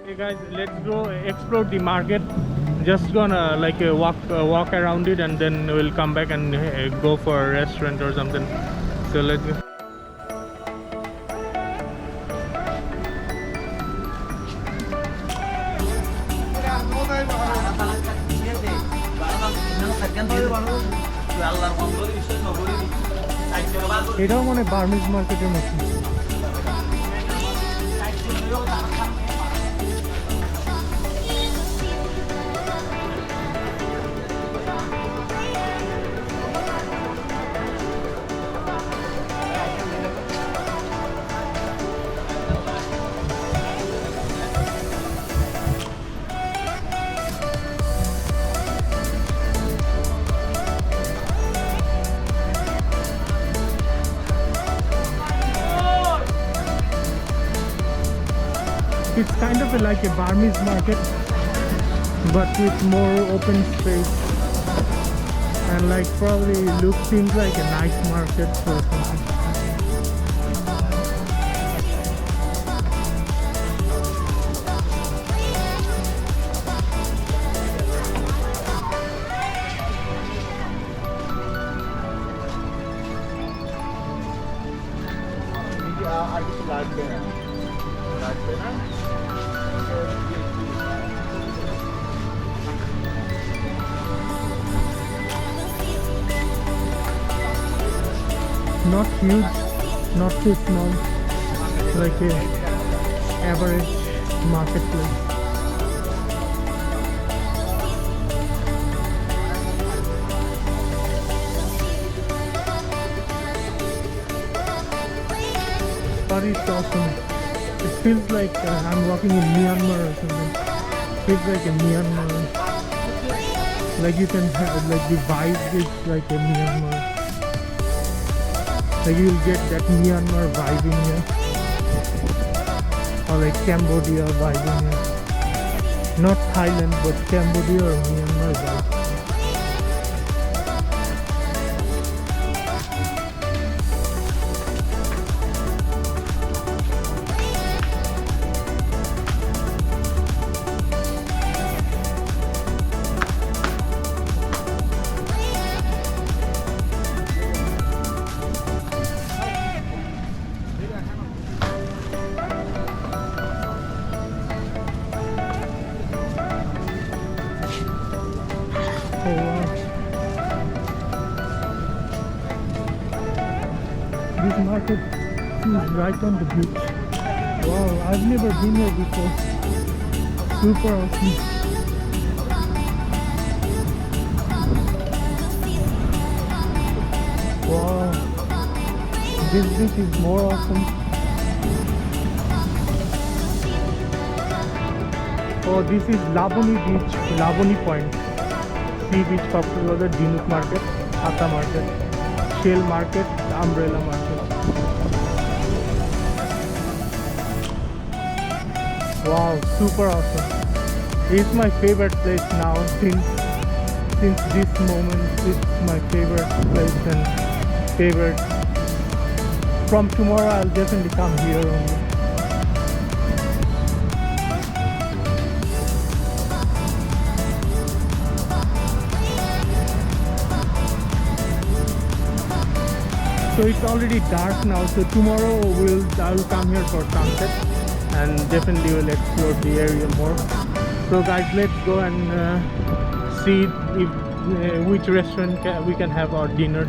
Hey guys, let's go explore the market. Just gonna like walk around it, and then we'll come back and go for a restaurant or something. So let's go. এটাও মানে Burmese মার্কেটের মতো। It's kind of like a Burmese market, but with more open space, and like probably seems like a nice market for something. Not huge, not too small, like a average marketplace. But it's awesome. It feels like I'm walking in Myanmar or something. Feels like a Myanmar. Like you can have, like the vibe is like a Myanmar. Like you'll get that Myanmar vibe in here, or like Cambodia vibe in here. Not Thailand, but Cambodia or Myanmar vibe. Oh wow. This market is right on the beach. Wow, I've never been here before. Super awesome. Wow. This beach is more awesome. Oh, this is Laboni beach, Laboni point. Sea beach, Cox'S Bazar, Jhinuk market, Chata market, Shell market, Umbrella market. Wow, super awesome. It's my favorite place now. Since this moment, it's my favorite place and favorite. From tomorrow, I'll definitely come here only. So it's already dark now, so tomorrow I'll come here for sunset, and definitely will explore the area more. So guys, let's go and see if which restaurant we can have our dinner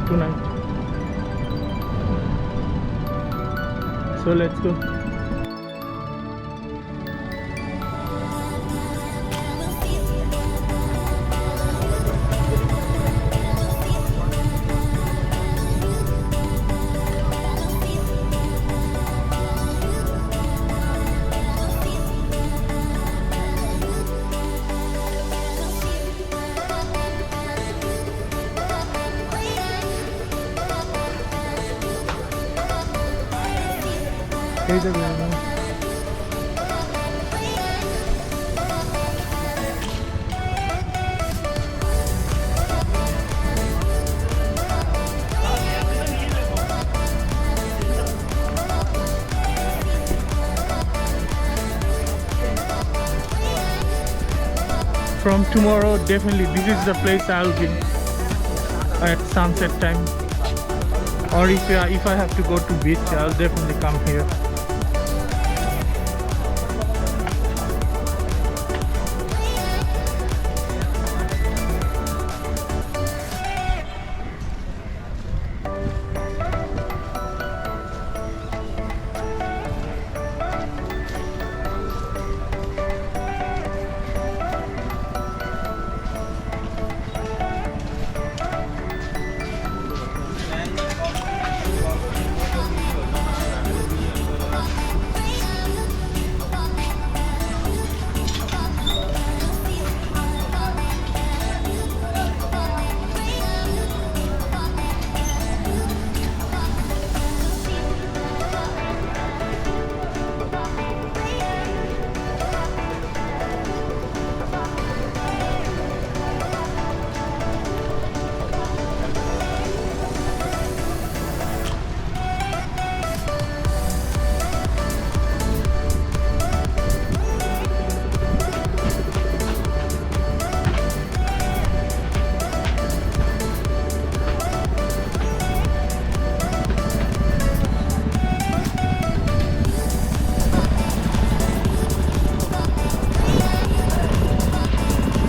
tonight. So let's go. এই যাবে না from tomorrow, definitely this is the place I'll be at sunset time. Or if I have to go to beach, I'll definitely come here.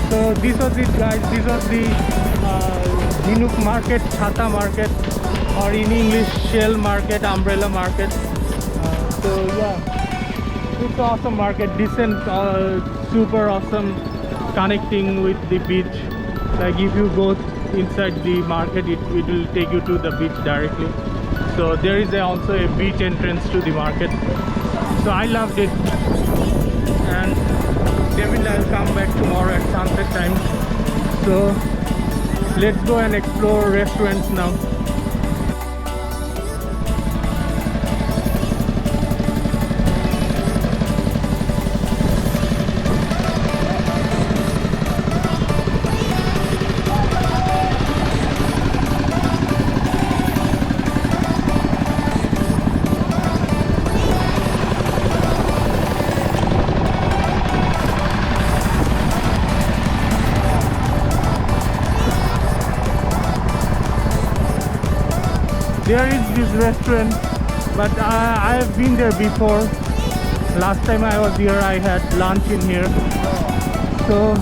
So this was it, guys. This was the Jhinuk market, Chata market, or in English shell market, umbrella market. So yeah, it's awesome market, decent, super awesome, connecting with the beach. Like if you go inside the market, it will take you to the beach directly. So there is also a beach entrance to the market. So I loved it, and definitely I'll come back tomorrow at sunset time. So let's go and explore restaurants now. There is this restaurant, but I have been there before. Last time I was here, I had lunch in here. So